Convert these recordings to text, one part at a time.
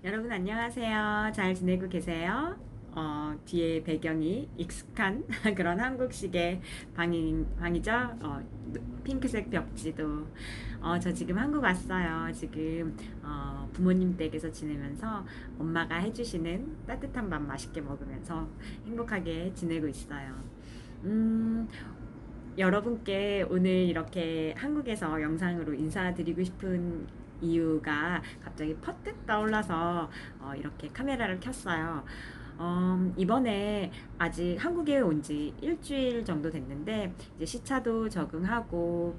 여러분 안녕하세요. 잘 지내고 계세요? 뒤에 배경이 익숙한 그런 한국식의 방이죠. 핑크색 벽지도. 저 지금 한국 왔어요. 지금 부모님 댁에서 지내면서 엄마가 해주시는 따뜻한 밥 맛있게 먹으면서 행복하게 지내고 있어요. 음, 여러분께 오늘 이렇게 한국에서 영상으로 인사드리고 싶은 이유가 갑자기 퍼뜩 떠올라서 이렇게 카메라를 켰어요. 이번에 아직 한국에 온 지 일주일 정도 됐는데 이제 시차도 적응하고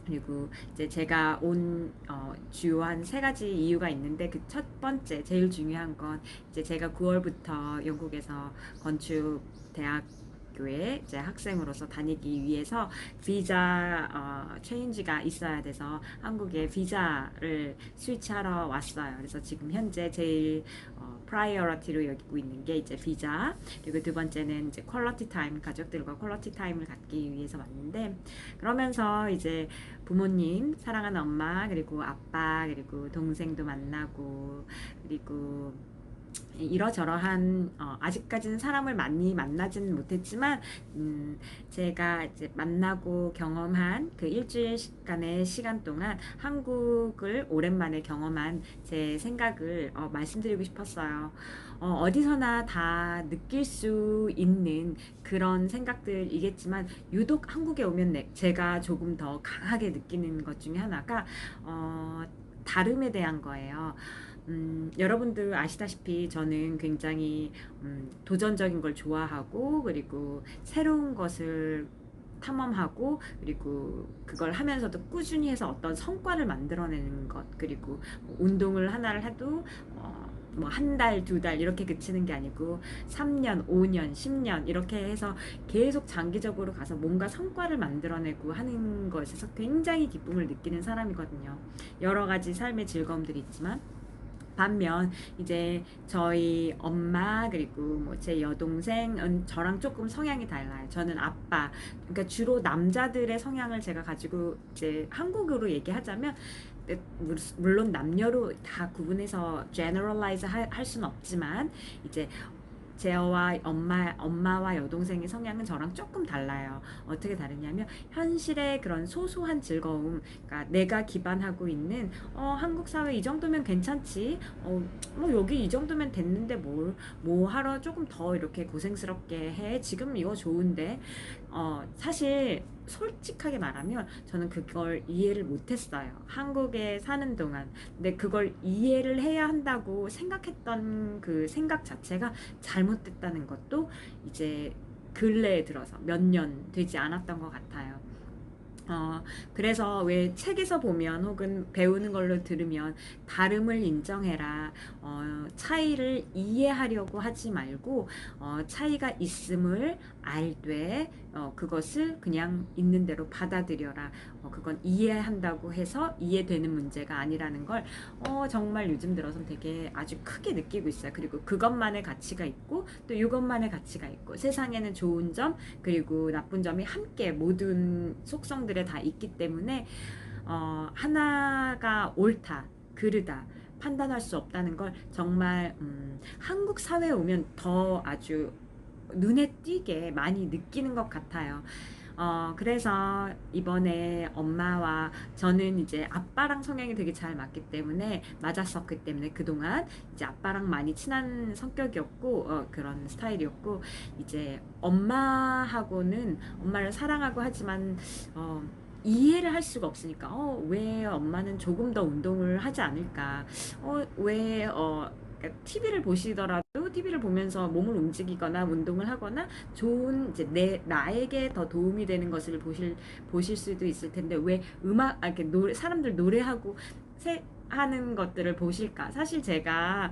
그리고 이제 제가 온 주요한 세 가지 이유가 있는데 그 첫 번째 제일 중요한 건 이제 제가 9월부터 영국에서 건축 대학교에 이제 학생으로서 다니기 위해서 비자 체인지가 있어야 돼서 한국에 비자를 스위치하러 왔어요. 그래서 지금 현재 제일 프라이어리티로 여기고 있는 게 이제 비자, 그리고 두 번째는 이제 퀄러티 타임, 가족들과 퀄러티 타임을 갖기 위해서 왔는데, 그러면서 이제 부모님, 사랑하는 엄마, 그리고 아빠, 그리고 동생도 만나고, 그리고 이러저러한 아직까지는 사람을 많이 만나지는 못했지만 제가 이제 만나고 경험한 그 일주일간의 시간 동안 한국을 오랜만에 경험한 제 생각을 말씀드리고 싶었어요. 어디서나 다 느낄 수 있는 그런 생각들이겠지만 유독 한국에 오면 제가 조금 더 강하게 느끼는 것 중에 하나가 다름에 대한 거예요. 여러분들 아시다시피 저는 굉장히 도전적인 걸 좋아하고 그리고 새로운 것을 탐험하고 그리고 그걸 하면서도 꾸준히 해서 어떤 성과를 만들어내는 것, 그리고 뭐 운동을 하나를 해도 뭐 한 달, 두 달 이렇게 그치는 게 아니고 3년, 5년, 10년 이렇게 해서 계속 장기적으로 가서 뭔가 성과를 만들어내고 하는 것에서 굉장히 기쁨을 느끼는 사람이거든요. 여러 가지 삶의 즐거움들이 있지만 반면 이제 저희 엄마 그리고 뭐 제 여동생은 저랑 조금 성향이 달라요. 저는 아빠, 그러니까 주로 남자들의 성향을 제가 가지고 이제 한국으로 얘기하자면 물론 남녀로 다 구분해서 generalize 할 수는 없지만 이제 제와 엄마와 여동생의 성향은 저랑 조금 달라요. 어떻게 다르냐면 현실의 그런 소소한 즐거움, 그러니까 내가 기반하고 있는 한국 사회 이 정도면 괜찮지, 뭐 여기 이 정도면 됐는데 뭐 하러 조금 더 이렇게 고생스럽게 해. 지금 이거 좋은데 사실 솔직하게 말하면 저는 그걸 이해를 못했어요. 한국에 사는 동안. 근데 그걸 이해를 해야 한다고 생각했던 그 생각 자체가 잘못됐다는 것도 이제 근래에 들어서 몇 년 되지 않았던 것 같아요. 그래서 왜 책에서 보면 혹은 배우는 걸로 들으면 다름을 인정해라. 차이를 이해하려고 하지 말고, 차이가 있음을 알되, 그것을 그냥 있는 대로 받아들여라. 그건 이해한다고 해서 이해되는 문제가 아니라는 걸, 정말 요즘 들어선 되게 아주 크게 느끼고 있어요. 그리고 그것만의 가치가 있고, 또 이것만의 가치가 있고, 세상에는 좋은 점, 그리고 나쁜 점이 함께 모든 속성들에 다 있기 때문에 하나가 옳다, 그르다 판단할 수 없다는 걸 정말 한국 사회에 오면 더 아주 눈에 띄게 많이 느끼는 것 같아요. 그래서 이번에 엄마와 저는 이제 아빠랑 성향이 되게 잘 맞기 때문에 맞았었기 때문에 그동안 이제 아빠랑 많이 친한 성격이었고 그런 스타일이었고 이제 엄마를 사랑하고 하지만 어, 이해를 할 수가 없으니까 왜 엄마는 조금 더 운동을 하지 않을까 왜 그러니까 TV를 보시더라도 TV를 보면서 몸을 움직이거나 운동을 하거나 좋은 이제 나에게 더 도움이 되는 것을 보실 수도 있을 텐데 왜 이렇게 사람들 노래하고 하는 것들을 보실까? 사실 제가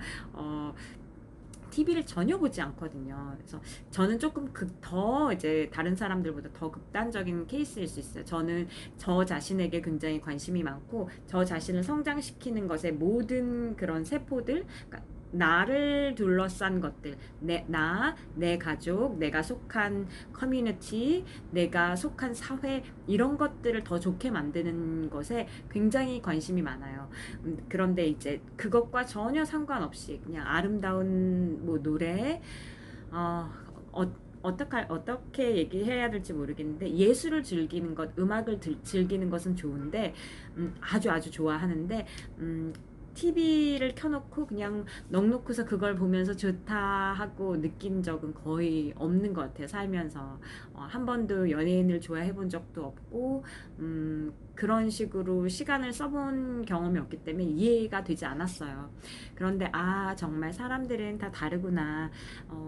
TV를 전혀 보지 않거든요. 그래서 저는 조금 더 이제 다른 사람들보다 더 극단적인 케이스일 수 있어요. 저는 저 자신에게 굉장히 관심이 많고 저 자신을 성장시키는 것에 모든 그런 세포들, 그러니까 나를 둘러싼 것들, 내 가족, 내가 속한 커뮤니티, 내가 속한 사회, 이런 것들을 더 좋게 만드는 것에 굉장히 관심이 많아요. 그런데 이제 그것과 전혀 상관없이 그냥 아름다운 뭐 노래, 어, 어떻게 얘기해야 될지 모르겠는데, 예술을 즐기는 것, 음악을 즐기는 것은 좋은데, 아주 아주 좋아하는데, TV를 켜놓고 그냥 넋놓고서 그걸 보면서 좋다 하고 느낀 적은 거의 없는 것 같아요, 살면서. 한 번도 연예인을 좋아해 본 적도 없고, 그런 식으로 시간을 써본 경험이 없기 때문에 이해가 되지 않았어요. 그런데, 정말 사람들은 다 다르구나.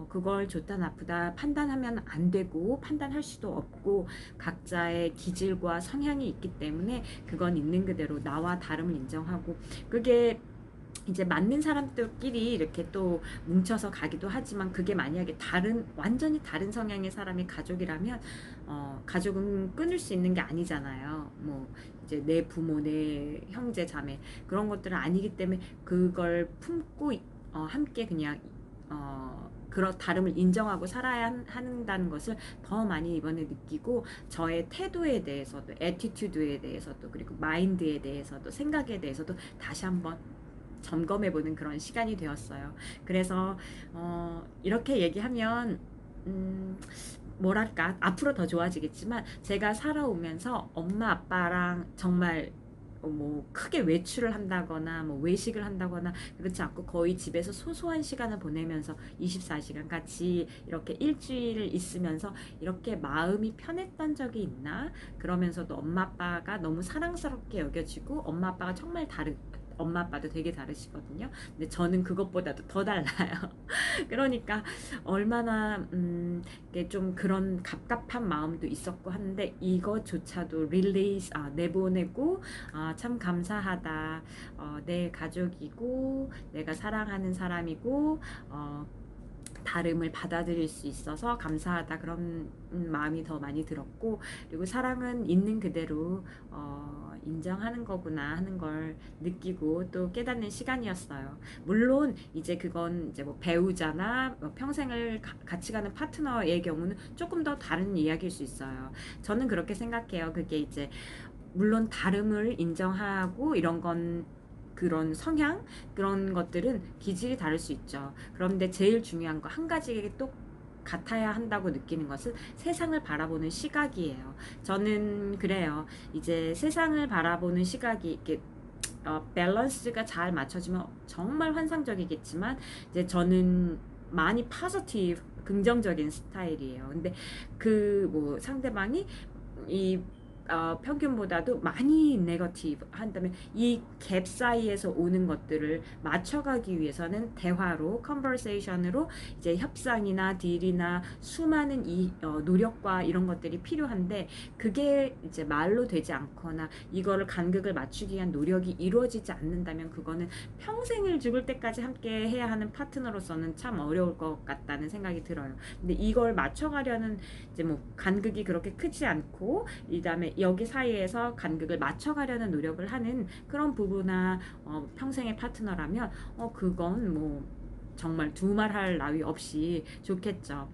그걸 좋다 나쁘다 판단하면 안 되고, 판단할 수도 없고, 각자의 기질과 성향이 있기 때문에 그건 있는 그대로 나와 다름을 인정하고, 그게 이제 맞는 사람들끼리 이렇게 또 뭉쳐서 가기도 하지만, 그게 만약에 완전히 다른 성향의 사람이 가족이라면, 가족은 끊을 수 있는 게 아니잖아요. 뭐 이제 내 부모, 내 형제, 자매, 그런 것들은 아니기 때문에 그걸 품고 함께 그냥 그런 다름을 인정하고 살아야 한다는 것을 더 많이 이번에 느끼고, 저의 태도에 대해서도, 애티튜드에 대해서도, 그리고 마인드에 대해서도, 생각에 대해서도 다시 한번 점검해보는 그런 시간이 되었어요. 그래서 이렇게 얘기하면 뭐랄까, 앞으로 더 좋아지겠지만, 제가 살아오면서 엄마 아빠랑 정말 뭐 크게 외출을 한다거나 뭐 외식을 한다거나 그렇지 않고, 거의 집에서 소소한 시간을 보내면서 24시간 같이 이렇게 일주일을 있으면서 이렇게 마음이 편했던 적이 있나? 그러면서도 엄마 아빠가 너무 사랑스럽게 여겨지고, 엄마 아빠도 되게 다르시거든요. 근데 저는 그것보다도 더 달라요. 그러니까 얼마나 이게 좀 그런 갑갑한 마음도 있었고 하는데, 이것조차도 내보내고, 참 감사하다. 내 가족이고 내가 사랑하는 사람이고, 다름을 받아들일 수 있어서 감사하다, 그런 마음이 더 많이 들었고, 그리고 사랑은 있는 그대로 인정하는 거구나 하는 걸 느끼고 또 깨닫는 시간이었어요. 물론 이제 그건 이제 뭐 배우자나 뭐 평생을 같이 가는 파트너의 경우는 조금 더 다른 이야기일 수 있어요. 저는 그렇게 생각해요. 그게 이제 물론 다름을 인정하고 이런 건, 그런 성향, 그런 것들은 기질이 다를 수 있죠. 그런데 제일 중요한 거 한 가지 또 같아야 한다고 느끼는 것은 세상을 바라보는 시각이에요. 저는 그래요. 이제 세상을 바라보는 시각이 이렇게 밸런스가 잘 맞춰지면 정말 환상적이겠지만, 이제 저는 많이 포지티브, 긍정적인 스타일이에요. 근데 그 뭐 상대방이 이 평균보다도 많이 네거티브 한다면, 이 갭 사이에서 오는 것들을 맞춰가기 위해서는 대화로, 컨버세이션으로, 이제 협상이나 딜이나 수많은 노력과 이런 것들이 필요한데, 그게 이제 말로 되지 않거나 이거를 간극을 맞추기 위한 노력이 이루어지지 않는다면, 그거는 평생을 죽을 때까지 함께 해야 하는 파트너로서는 참 어려울 것 같다는 생각이 들어요. 근데 이걸 맞춰가려는 이제 뭐 간극이 그렇게 크지 않고, 이 다음에 여기 사이에서 간극을 맞춰가려는 노력을 하는 그런 부부나 평생의 파트너라면, 그건 뭐 정말 두말할 나위 없이 좋겠죠.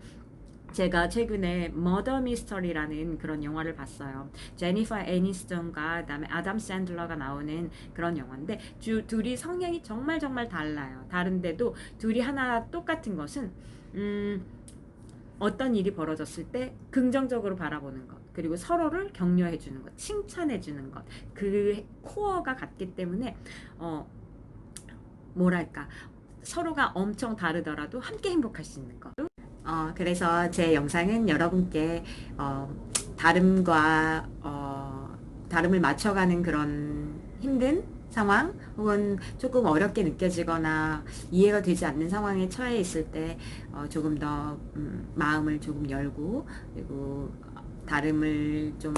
제가 최근에 머더 미스터리라는 그런 영화를 봤어요. 제니퍼 애니스턴과 그다음에 아담 샌들러가 나오는 그런 영화인데, 둘이 성향이 정말 정말 달라요. 다른데도 둘이 하나 똑같은 것은, 어떤 일이 벌어졌을 때 긍정적으로 바라보는 것, 그리고 서로를 격려해 주는 것, 칭찬해 주는 것, 그 코어가 같기 때문에 뭐랄까, 서로가 엄청 다르더라도 함께 행복할 수 있는 것. 그래서 제 영상은 여러분께 다름과 다름을 맞춰가는 그런 힘든 상황, 혹은 조금 어렵게 느껴지거나 이해가 되지 않는 상황에 처해 있을 때 조금 더 마음을 조금 열고, 그리고 다름을 좀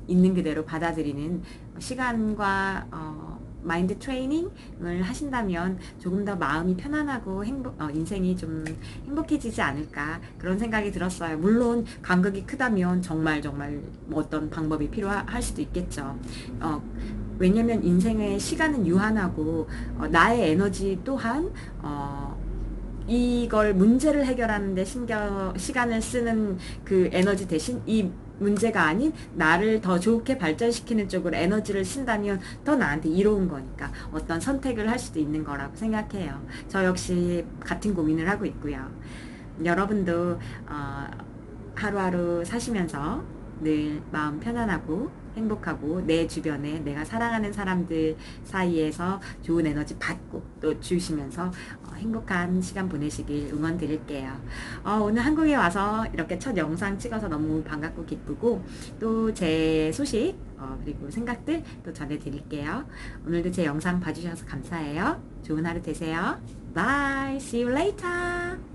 있는 그대로 받아들이는 시간과 마인드 트레이닝을 하신다면 조금 더 마음이 편안하고 인생이 좀 행복해지지 않을까, 그런 생각이 들었어요. 물론 간극이 크다면 정말 정말 뭐 어떤 방법이 필요할 수도 있겠죠. 왜냐면 인생의 시간은 유한하고 나의 에너지 또한 이걸 문제를 해결하는데 시간을 쓰는 그 에너지 대신 이 문제가 아닌 나를 더 좋게 발전시키는 쪽으로 에너지를 쓴다면 더 나한테 이로운 거니까 어떤 선택을 할 수도 있는 거라고 생각해요. 저 역시 같은 고민을 하고 있고요. 여러분도 하루하루 사시면서 늘 마음 편안하고 행복하고 내 주변에 내가 사랑하는 사람들 사이에서 좋은 에너지 받고 또 주시면서 행복한 시간 보내시길 응원 드릴게요. 오늘 한국에 와서 이렇게 첫 영상 찍어서 너무 반갑고 기쁘고 또 제 소식 그리고 생각들 또 전해드릴게요. 오늘도 제 영상 봐주셔서 감사해요. 좋은 하루 되세요. Bye. See you later.